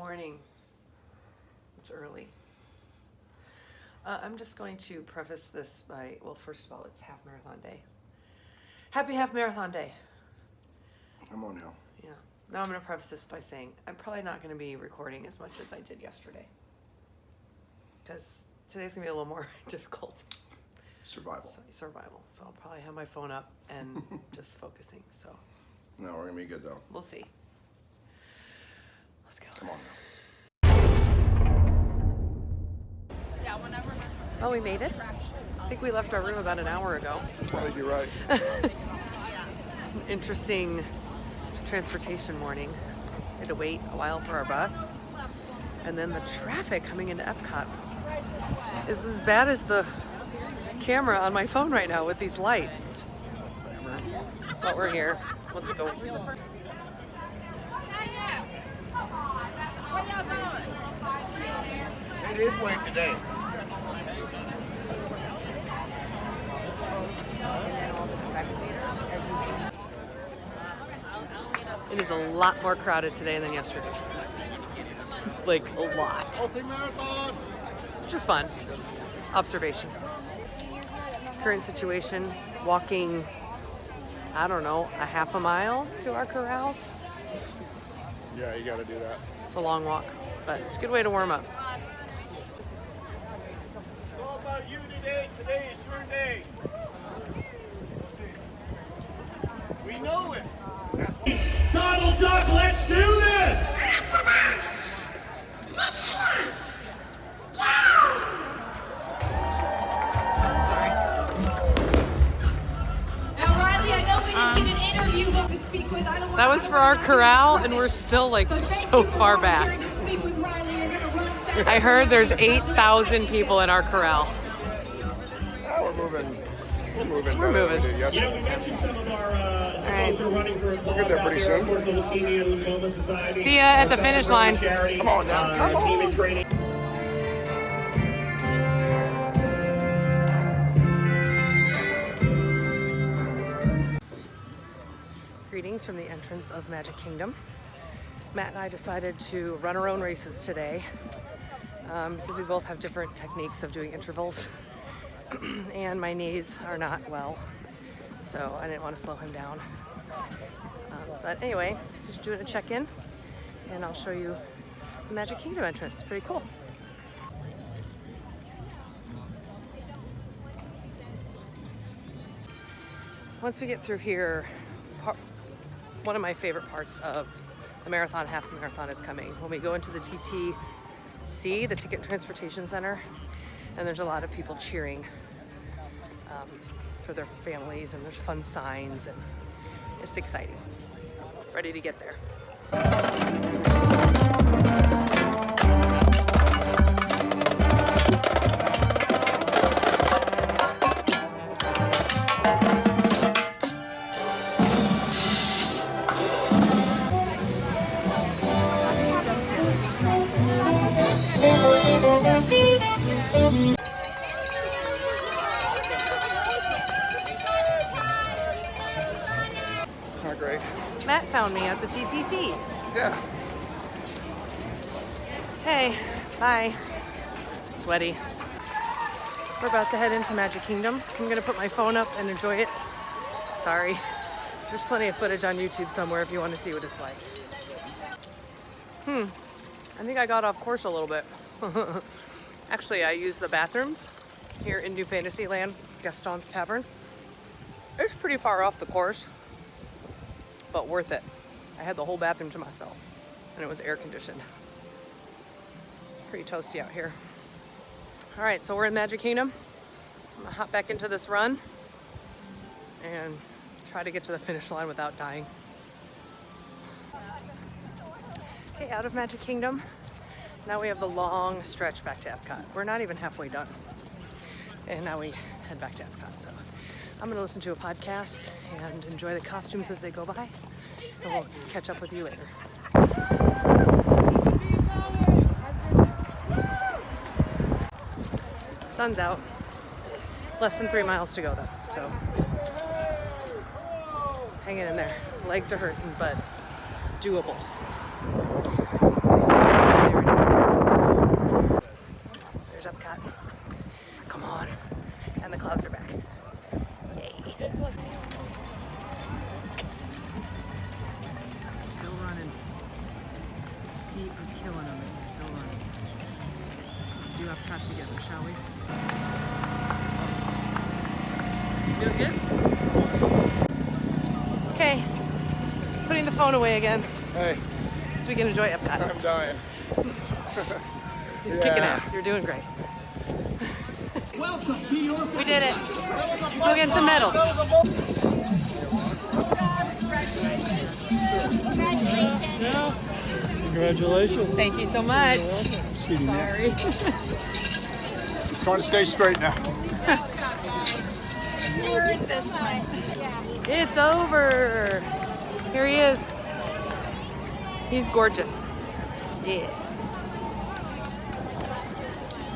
morning. It's early. I'm just going to preface this by, well, first of all, it's Half Marathon Day. Happy Half Marathon Day. I'm on now. Yeah. Now I'm going to preface this by saying I'm probably not going to be recording as much as I did yesterday. Because today's going to be a little more difficult. Survival. So I'll probably have my phone up and just focusing. So. No, we're going to be good though. We'll see. Let's go. Come on now. Oh, we made it? I think we left our room about an hour ago. I think you're right. It's an interesting transportation morning. We had to wait a while for our bus. And then the traffic coming into Epcot is as bad as the camera on my phone right now with these lights. Whatever. But we're here. Let's go. Where y'all going? It is way today. It is a lot more crowded today than yesterday. Like a lot. Which is fun. Just observation. Current situation, walking, I don't know, a half a mile to our corrals. Yeah, you got to do that. It's a long walk, but it's a good way to warm up. It's all about you today. Today is your day. We know it. Donald Duck, let's do this! Now, Riley, I know we didn't get an interview, but to speak with. That was for our corral, and we're still like so far back. I heard there's 8,000 people in our corral. We're moving. We're moving. We're moving. We did yesterday. You know, we mentioned some of our those who are running for a cause get there out pretty there. soon. Of course, the Leukemia and Lymphoma Society. See ya at the finish line. Charity, Come on now, come team on. and training. Greetings from the entrance of Magic Kingdom. Matt and I decided to run our own races today because we both have different techniques of doing intervals and my knees are not well, so I didn't want to slow him down. But anyway, just doing a check-in and I'll show you the Magic Kingdom entrance. It's pretty cool. Once we get through here, one of my favorite parts of the marathon, half marathon, is coming. When we go into the TTC, the Ticket Transportation Center, and there's a lot of people cheering for their families, and there's fun signs, and it's exciting. Ready to get there. Not great. Matt found me at the TTC. Yeah. Hey, bye. Sweaty. We're about to head into Magic Kingdom. I'm gonna put my phone up and enjoy it. Sorry. There's plenty of footage on YouTube somewhere if you want to see what it's like. I think I got off course a little bit. Actually, I used the bathrooms here in New Fantasyland, Gaston's Tavern. It's pretty far off the course, but worth it. I had the whole bathroom to myself, and it was air conditioned. Pretty toasty out here. All right, so we're in Magic Kingdom. I'm gonna hop back into this run and try to get to the finish line without dying. Okay, out of Magic Kingdom. Now we have the long stretch back to Epcot. We're not even halfway done. And now we head back to Epcot. So I'm gonna listen to a podcast and enjoy the costumes as they go by. And we'll catch up with you later. Sun's out. Less than 3 miles to go though, so hanging in there. Legs are hurting, but doable. And the clouds are back. Yay. Still running. His feet are killing him, and he's still running. Let's do Epcot together, shall we? Doing good? Okay. Putting the phone away again Hey, so we can enjoy Epcot. I'm dying. You're kicking ass. You're doing great. Welcome to your We did it. Let's go get some medals. Congratulations. Thank you so much. Excuse me. Sorry. Just trying to stay straight now. It's over. Here he is. He's gorgeous. Yes.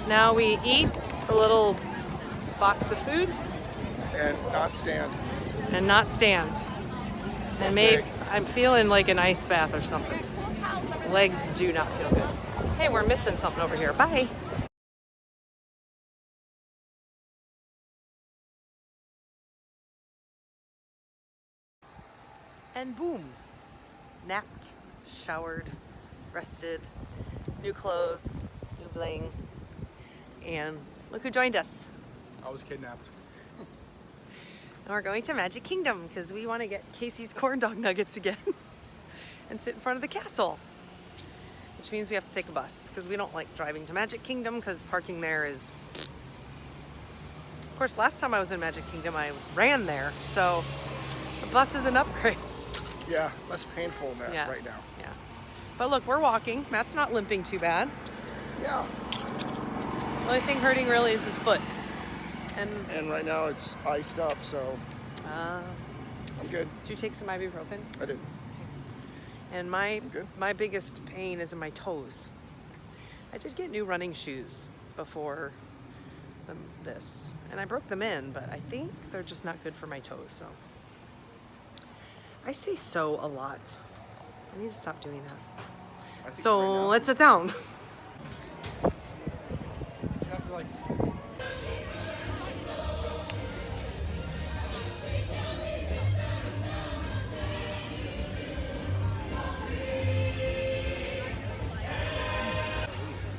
Now we eat a little box of food And not stand. and not stand. And maybe I'm feeling like an ice bath or something. Legs do not feel good. Hey, we're missing something over here. Bye. And boom, napped, showered, rested, new clothes, new bling, and look who joined us. I was kidnapped. And we're going to Magic Kingdom because we want to get Casey's corn dog nuggets again and sit in front of the castle, which means we have to take a bus because we don't like driving to Magic Kingdom because parking there is... Of course, last time I was in Magic Kingdom, I ran there, so the bus is an upgrade. Yeah, less painful than that Yes, right now. yeah. But look, we're walking. Matt's not limping too bad. Yeah. The only thing hurting really is his foot. And right now it's iced up, so I'm good. Did you take some ibuprofen? I did. And my good. biggest pain is in my toes. I did get new running shoes before this, and I broke them in, but I think they're just not good for my toes. So I say so a lot. I need to stop doing that. I think So right now- let's sit down.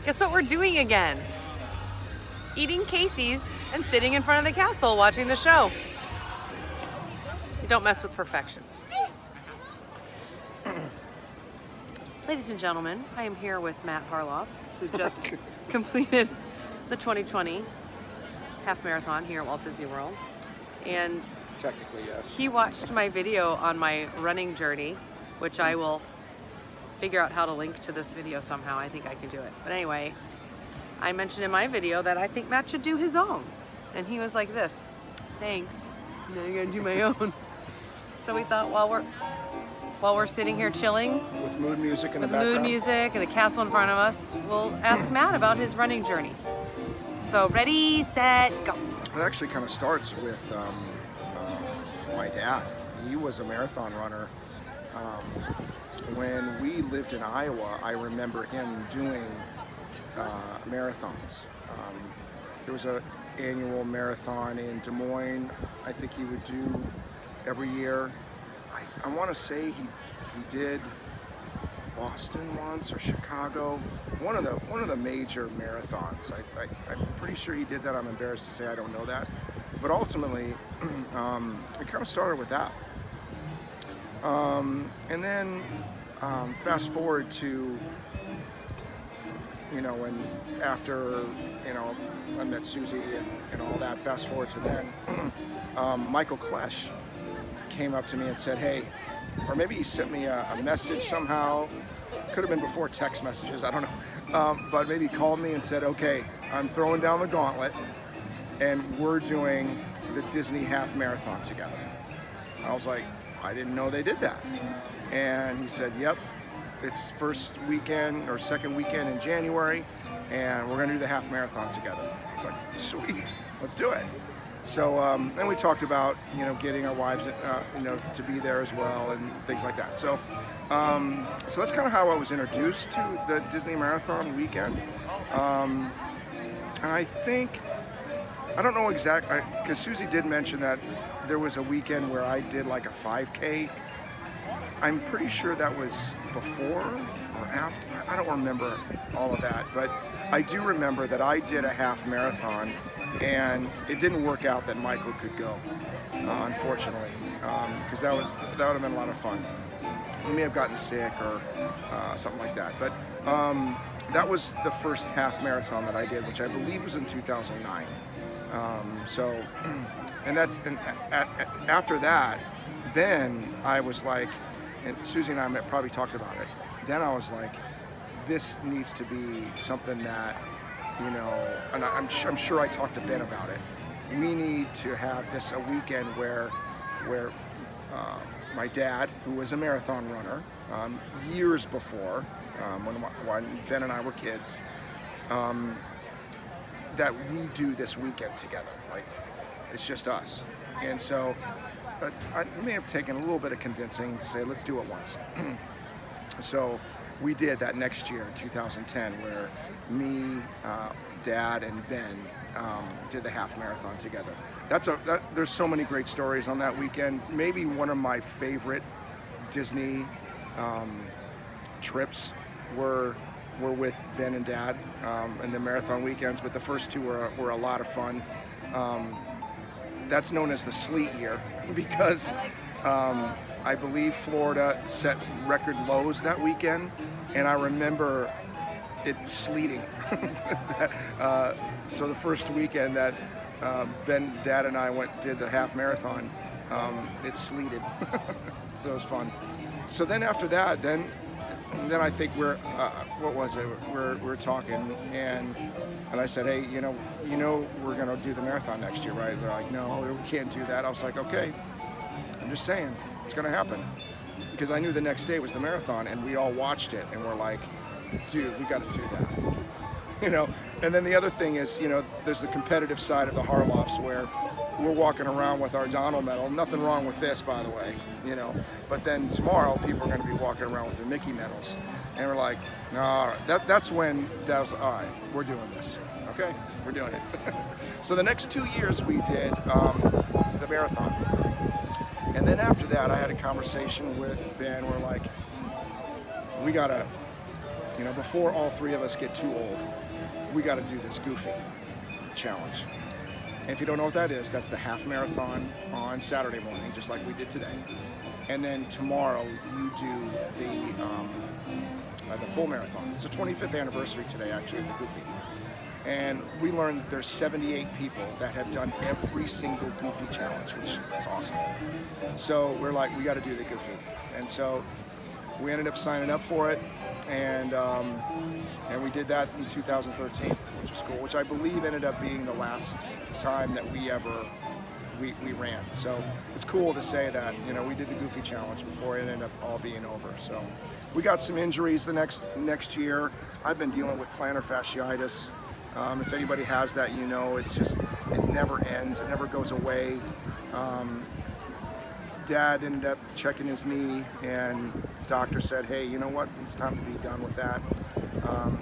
Guess what we're doing again? Eating Casey's and sitting in front of the castle watching the show. You don't mess with perfection. Ladies and gentlemen, I am here with Matt Harloff, who just completed the 2020 Half Marathon here at Walt Disney World. And Technically, yes. he watched my video on my running journey, which I will figure out how to link to this video somehow. I think I can do it. But anyway, I mentioned in my video that I think Matt should do his own. And he was like this, thanks, now I gotta do my own. So we thought while we're sitting here chilling With mood music in the with background. mood music and the castle in front of us, we'll ask Matt about his running journey. So ready, set, go. It actually kind of starts with my dad. He was a marathon runner. When we lived in Iowa, I remember him doing marathons. There was an annual marathon in Des Moines. I think he would do every year. I want to say he did Boston once or Chicago. One of the major marathons. I'm pretty sure he did that. I'm embarrassed to say I don't know that. But ultimately, it kind of started with that. And then fast forward to, when after, I met Susie and all that, fast forward to then, Michael Klesch came up to me and said, hey, or maybe he sent me a message somehow, could have been before text messages, I don't know, but maybe he called me and said, okay, I'm throwing down the gauntlet and we're doing the Disney Half Marathon together. I was like, I didn't know they did that. And he said, yep, it's first weekend or second weekend in January, and we're gonna do the half marathon together. It's like, sweet, let's do it. So then we talked about, getting our wives, to be there as well and things like that. So that's kind of how I was introduced to the Disney Marathon weekend. And I think I don't know exactly, because Susie did mention that there was a weekend where I did like a 5K. I'm pretty sure that was before or after. I don't remember all of that, but I do remember that I did a half marathon, and it didn't work out that Michael could go, unfortunately, because that would have been a lot of fun. He may have gotten sick or something like that, but that was the first half marathon that I did, which I believe was in 2009. After that, then I was like, and Susie and I probably talked about it. Then I was like, this needs to be something that, and I'm sure I talked to Ben about it. We need to have this a weekend where my dad, who was a marathon runner years before, when Ben and I were kids, that we do this weekend together. Like, it's just us. And so it may have taken a little bit of convincing to say, let's do it once. So we did that next year, 2010, where me, Dad, and Ben did the half marathon together. There's so many great stories on that weekend. Maybe one of my favorite Disney trips were with Ben and Dad and the marathon weekends, but the first two were a lot of fun. That's known as the sleet year because I believe Florida set record lows that weekend, and I remember it sleeting. So the first weekend that Ben, Dad, and I did the half marathon, it sleeted. So it was fun. So then after that, then I think we're talking, and I said, hey, we're gonna do the marathon next year, right? They're like, no, we can't do that. I was like, okay, I'm just saying it's gonna happen, because I knew the next day was the marathon, and we all watched it, and we're like, dude, we got to do that, And then the other thing is, there's the competitive side of the Harloffs where we're walking around with our Donald medal. Nothing wrong with this, by the way, But then tomorrow, people are going to be walking around with their Mickey medals, and we're like, no, all right. That's when Dad was like, all right, we're doing this. Okay, we're doing it. So the next 2 years we did the marathon, and then after that, I had a conversation with Ben. We're like, we gotta, before all three of us get too old, we got to do this Goofy challenge. And if you don't know what that is, that's the half marathon on Saturday morning, just like we did today. And then tomorrow you do the full marathon. It's the 25th anniversary today, actually, of the Goofy. And we learned that there's 78 people that have done every single Goofy challenge, which is awesome. So we're like, we got to do the Goofy. And so we ended up signing up for it, and we did that in 2013, which was cool, which I believe ended up being the last time that we ran. So it's cool to say that, we did the Goofy challenge before it ended up all being over. So we got some injuries the next year. I've been dealing with plantar fasciitis. If anybody has that, it's just, it never ends, it never goes away. Dad ended up checking his knee, and doctor said, hey, you know what, it's time to be done with that.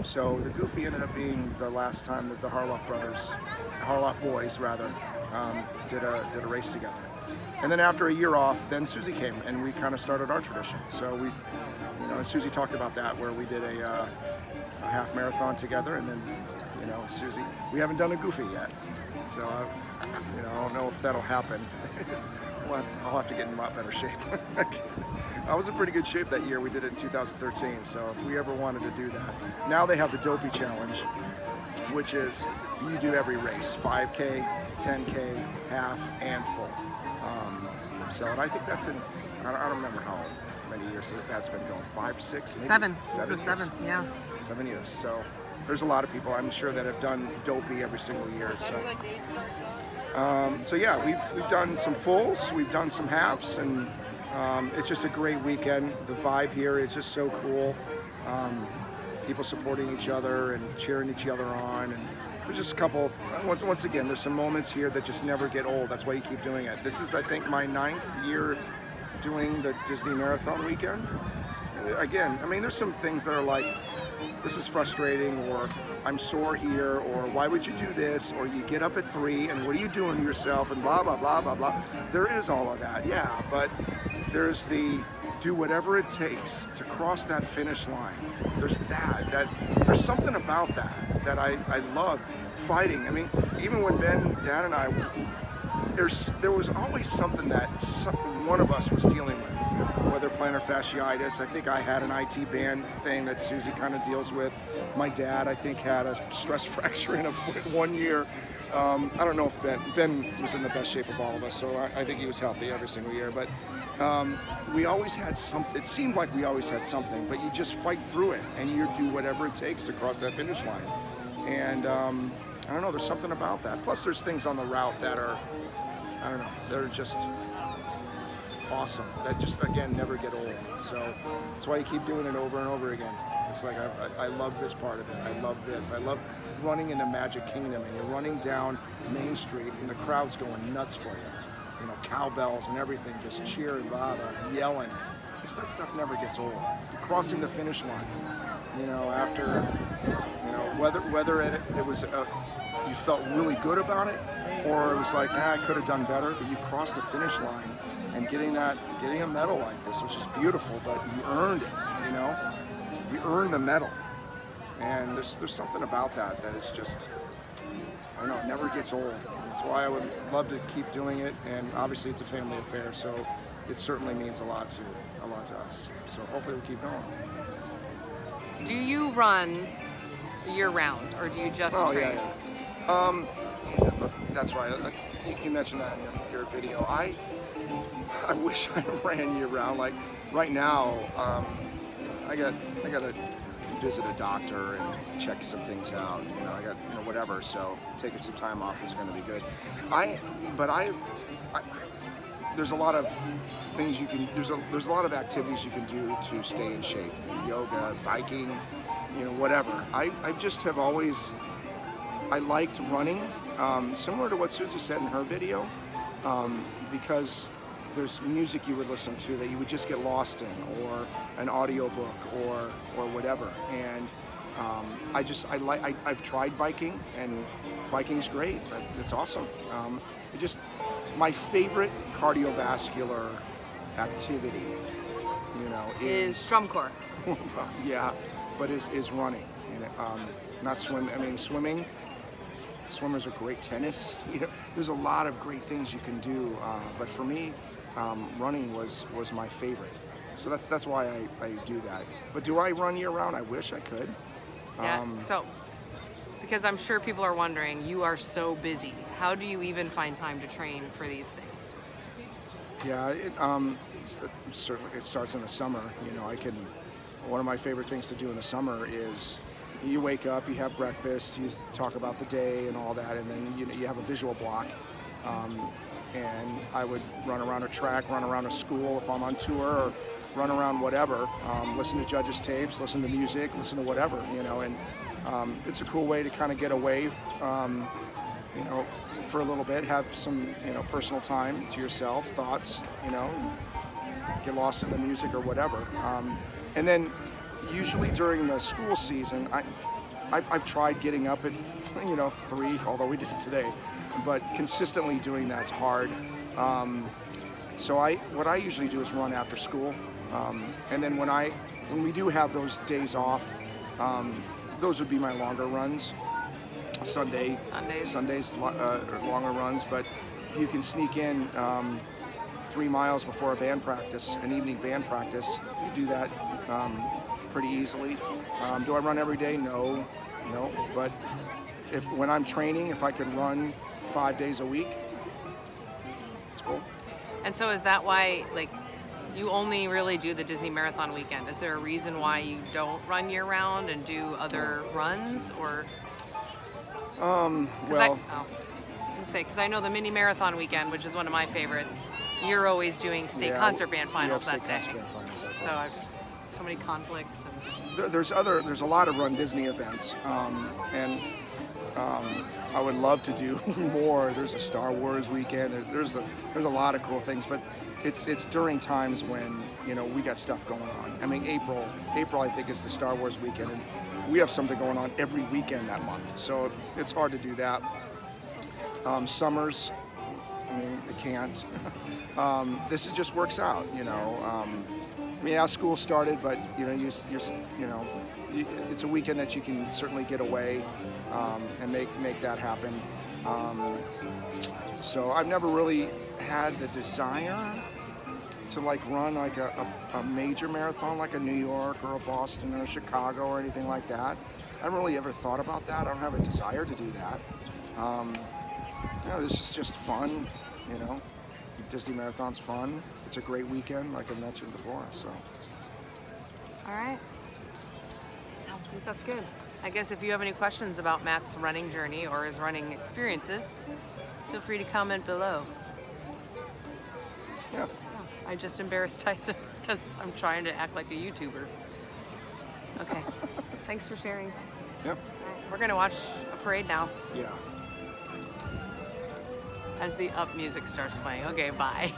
So the Goofy ended up being the last time that the Harloff boys did a race together. And then after a year off, then Susie came, and we kind of started our tradition. So we, and Susie talked about that, where we did a half marathon together, and then, Susie, we haven't done a Goofy yet. So, I don't know if that'll happen. I'll have to get in a lot better shape. I was in pretty good shape that year. We did it in 2013, so if we ever wanted to do that. Now they have the Dopey Challenge, which is you do every race, 5K, 10K, half, and full. And I think I don't remember how many years that's been going, 5, 6, maybe? 7. Seven This is 7, yeah. 7 years. So there's a lot of people, I'm sure, that have done Dopey every single year. So yeah, we've done some fulls, we've done some halves, and it's just a great weekend. The vibe here is just so cool. People supporting each other and cheering each other on, and there's just a couple. Once again, there's some moments here that just never get old. That's why you keep doing it. This is, I think, my 9th year doing the Disney Marathon weekend, again, I mean, there's some things that are like, this is frustrating, or I'm sore here, or why would you do this, or you get up at 3 and what are you doing to yourself, and blah, blah, blah, blah, blah. There is all of that, yeah, but there's the do whatever it takes to cross that finish line. There's there's something about that I love fighting. I mean, even when Ben, Dad, and I, there was always something that one of us was dealing with, whether plantar fasciitis. I think I had an IT band thing that Susie kind of deals with. My dad, I think, had a stress fracture in a foot 1 year. I don't know if Ben was in the best shape of all of us, so I think he was healthy every single year. But we always had something. It seemed like we always had something, but you just fight through it, and you do whatever it takes to cross that finish line. And I don't know, there's something about that. Plus, there's things on the route that are, I don't know, they're just awesome. That just, again, never get old. So that's why you keep doing it over and over again. It's like, I love this part of it. I love this. I love running into Magic Kingdom, and you're running down Main Street, and the crowd's going nuts for you. You know, cowbells and everything, just cheering, blah, blah, yelling. Because that stuff never gets old. You're crossing the finish line, you know, after, you know, whether it was, you felt really good about it, or it was like, I could have done better, but you crossed the finish line, and getting a medal like this was just beautiful, but you earned it, you know? You earned the medal. And there's something about that is just, I don't know, it never gets old. That's why I would love to keep doing it, and obviously it's a family affair, so it certainly means a lot to us. So hopefully we'll keep going. Do you run year-round, or do you just train? Yeah. That's right. You mentioned that in your video. I wish I ran year-round. Like right now, I got to visit a doctor and check some things out. You know, I got whatever. So taking some time off is going to be good. There's a lot of things you can. There's a lot of activities you can do to stay in shape. Yoga, biking, whatever. I just have always. I liked running, similar to what Susie said in her video, because there's music you would listen to that you would just get lost in, or an audiobook, or whatever. And I've tried biking, and biking's great. It's awesome. My favorite cardiovascular activity, is drum corps. Yeah, but is running. Not swim. I mean, swimming. Swimmers are great. Tennis. There's a lot of great things you can do. But for me, running was my favorite. So that's why I do that. But do I run year round? I wish I could. Yeah. Because I'm sure people are wondering, you are so busy. How do you even find time to train for these things? Yeah. Certainly it starts in the summer. One of my favorite things to do in the summer is you wake up, you have breakfast, you talk about the day and all that, and then you have a visual block. And I would run around a track, run around a school if I'm on tour, or run around whatever, listen to judges' tapes, listen to music, listen to whatever, and it's a cool way to kind of get away, for a little bit, have some, personal time to yourself, thoughts, get lost in the music or whatever. And then usually during the school season, I've tried getting up at 3, although we did it today, but consistently doing that's hard. So what I usually do is run after school, and then when we do have those days off, those would be my longer runs. Sundays, longer runs, but you can sneak in 3 miles before a band practice, an evening band practice. You do that pretty easily. Do I run every day? No. But when I'm training, if I could run 5 days a week, it's cool. And so is that why, you only really do the Disney Marathon weekend? Is there a reason why you don't run year round and do other runs, or? Because I know the mini marathon weekend, which is one of my favorites, you're always doing state concert band finals that day. So so many conflicts. And there's a lot of Run Disney events, and I would love to do more. There's a Star Wars weekend. There's a lot of cool things, but it's during times when, you know, we got stuff going on. I mean, April I think is the Star Wars weekend, and we have something going on every weekend that month. So it's hard to do that. Summers, I mean, it can't. This just works out, you know. I mean, yeah, school started, but you know, it's a weekend that you can certainly get away and make that happen. So I've never really had the desire to like run like a major marathon like a New York or a Boston or a Chicago or anything like that. I haven't really ever thought about that. I don't have a desire to do that. You know, this is just fun, you know. Disney Marathon's fun. It's a great weekend, like I mentioned before, so. All right. I think that's good. I guess if you have any questions about Matt's running journey or his running experiences, feel free to comment below. Yeah. Oh, I just embarrassed Tyson because I'm trying to act like a YouTuber. Okay. Thanks for sharing. Yep. All right, we're gonna watch a parade now Yeah. as the Up music starts playing. Okay, bye.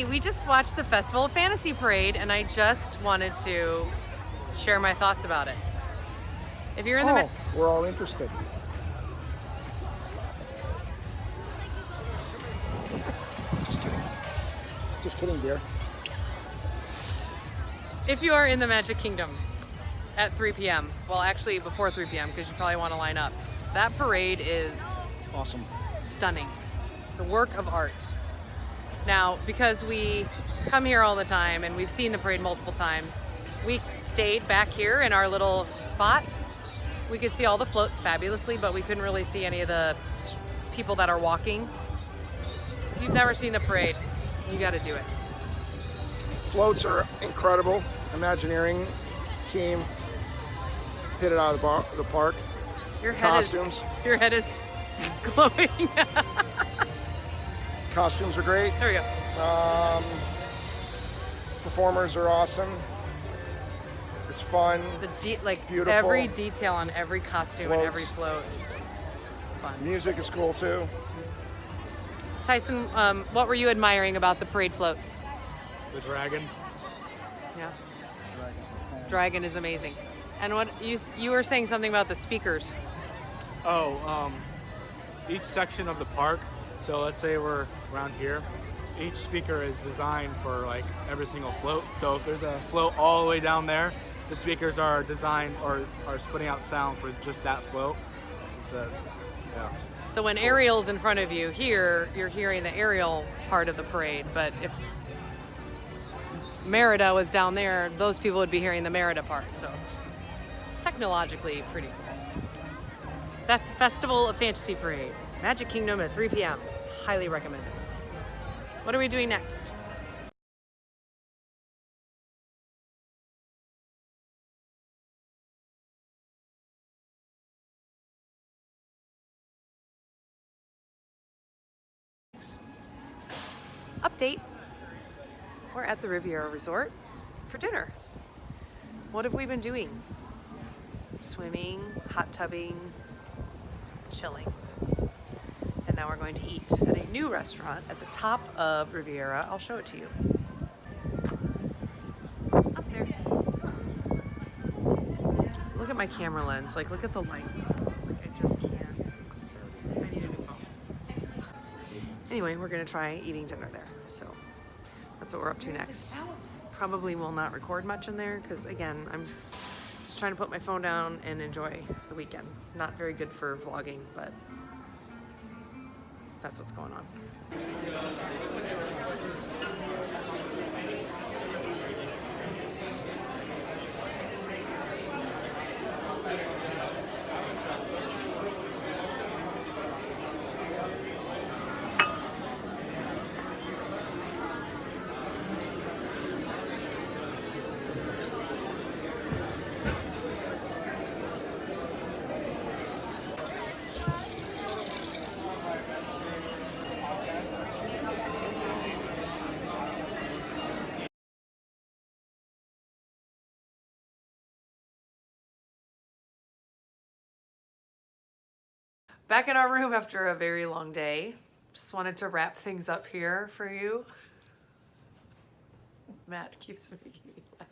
We just watched the Festival of Fantasy Parade, and I just wanted to share my thoughts about it. If you're in the we're all interested. Just kidding, dear. if you are in the Magic Kingdom at 3 p.m., well, actually before 3 p.m. because you probably want to line up, that parade is Awesome. stunning. It's a work of art. Now, because we come here all the time and we've seen the parade multiple times, we stayed back here in our little spot. We could see all the floats fabulously, but we couldn't really see any of the people that are walking. If you've never seen the parade, you got to do it. Floats are incredible. Imagineering team hit it out of the park. Costumes. Your head is glowing. Costumes are great. There we go. Performers are awesome. It's fun. Like beautiful. every detail on every costume and every Floats. float is fun. Music is cool too. Tyson, what were you admiring about the parade floats? The dragon. Yeah. Dragon is amazing. And what you were saying something about the speakers. Each section of the park, so let's say we're around here, each speaker is designed for like every single float. So if there's a float all the way down there, the speakers are designed or are splitting out sound for just that float. So, yeah. So when Ariel's in front of you here, you're hearing the Ariel part of the parade, but if Merida was down there, those people would be hearing the Merida part. So it's technologically pretty cool. That's Festival of Fantasy Parade, Magic Kingdom at 3 p.m. Highly recommended. What are we doing next? Update. We're at the Riviera Resort for dinner. What have we been doing? Swimming, hot tubbing, chilling. And now we're going to eat at a new restaurant at the top of Riviera. I'll show it to you. Up there. Look at my camera lens. Like, look at the lights. Like, I just can't. I need a new phone. Anyway, we're gonna try eating dinner there. So that's what we're up to next. Probably will not record much in there because again, I'm just trying to put my phone down and enjoy the weekend. Not very good for vlogging, but that's what's going on. Back in our room after a very long day. Just wanted to wrap things up here for you. Matt keeps making me laugh.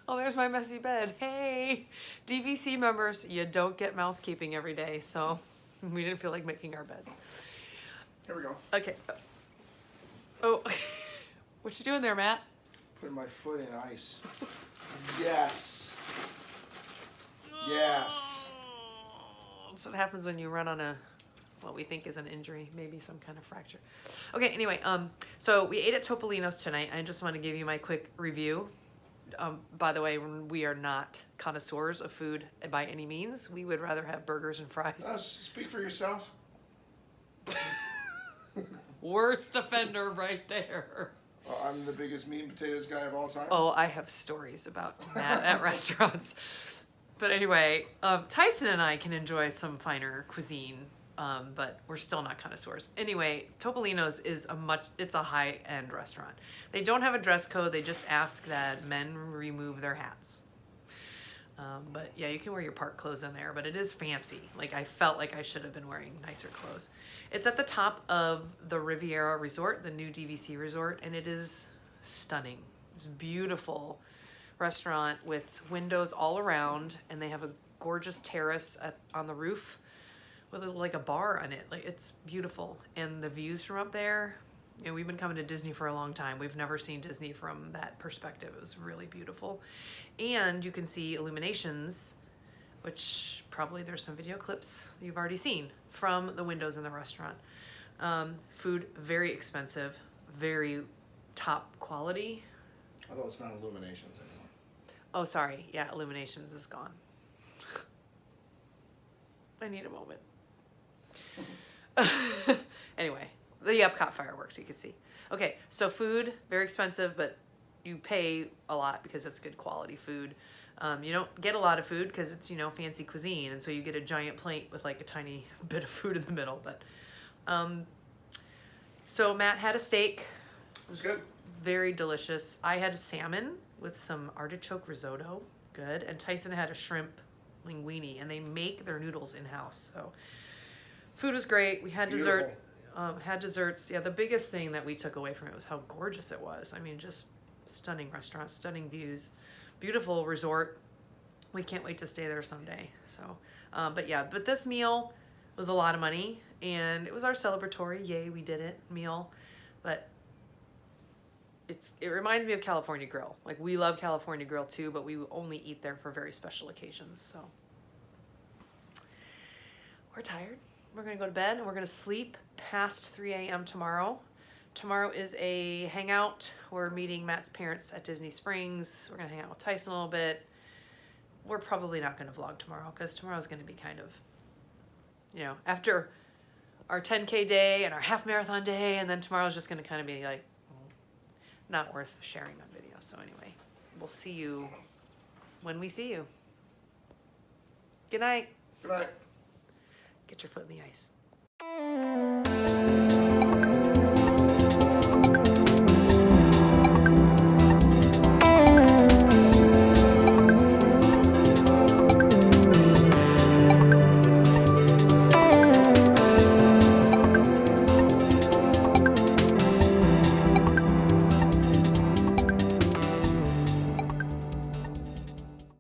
Oh, there's my messy bed. Hey, DVC members, you don't get mousekeeping every day, so we didn't feel like making our beds. Here we go. Okay. Oh, what you doing there, Matt? Putting my foot in ice. Yes. Yes. That's what happens when you run on what we think is an injury, maybe some kind of fracture. Okay, anyway, so we ate at Topolino's tonight. I just want to give you my quick review. By the way, we are not connoisseurs of food by any means. We would rather have burgers and fries. Speak for yourself. Worst offender right there. I'm the biggest meat and potatoes guy of all time. Oh, I have stories about that at restaurants. But anyway, Tyson and I can enjoy some finer cuisine, but we're still not connoisseurs. Anyway, Topolino's is it's a high-end restaurant. They don't have a dress code. They just ask that men remove their hats. But yeah, you can wear your park clothes in there, but it is fancy. Like I felt like I should have been wearing nicer clothes. It's at the top of the Riviera Resort, the new DVC resort, and it is stunning. It's beautiful restaurant with windows all around, and they have a gorgeous terrace on the roof with like a bar on it. Like it's beautiful, and the views from up there. You know, we've been coming to Disney for a long time. We've never seen Disney from that perspective. It was really beautiful, and you can see illuminations, which probably there's some video clips you've already seen from the windows in the restaurant. Food very expensive, very top quality. Although it's not Illuminations anymore. Oh, sorry. Yeah, Illuminations is gone. I need a moment. Anyway, the Epcot fireworks you can see. Okay, so food, very expensive, but you pay a lot because it's good quality food. You don't get a lot of food because it's, you know, fancy cuisine, and so you get a giant plate with like a tiny bit of food in the middle. But so Matt had a steak. It was good. Very delicious. I had salmon with some artichoke risotto, good, and Tyson had a shrimp linguine, and they make their noodles in-house. So food was great. We had dessert. Had desserts. Yeah, the biggest thing that we took away from it was how gorgeous it was. I mean, just stunning restaurant, stunning views, beautiful resort. We can't wait to stay there someday. So, but this meal was a lot of money, and it was our celebratory, yay, we did it, meal. But it reminds me of California Grill. Like, we love California Grill too, but we only eat there for very special occasions. So we're tired. We're gonna go to bed, and we're gonna sleep past 3 a.m. tomorrow. Tomorrow is a hangout. We're meeting Matt's parents at Disney Springs. We're gonna hang out with Tyson a little bit. We're probably not gonna vlog tomorrow because tomorrow's gonna be kind of, you know, after our 10K day and our half marathon day, and then tomorrow's just gonna kind of be like, not worth sharing on video. So anyway, we'll see you when we see you. Good night. Good night. Get your foot in the ice.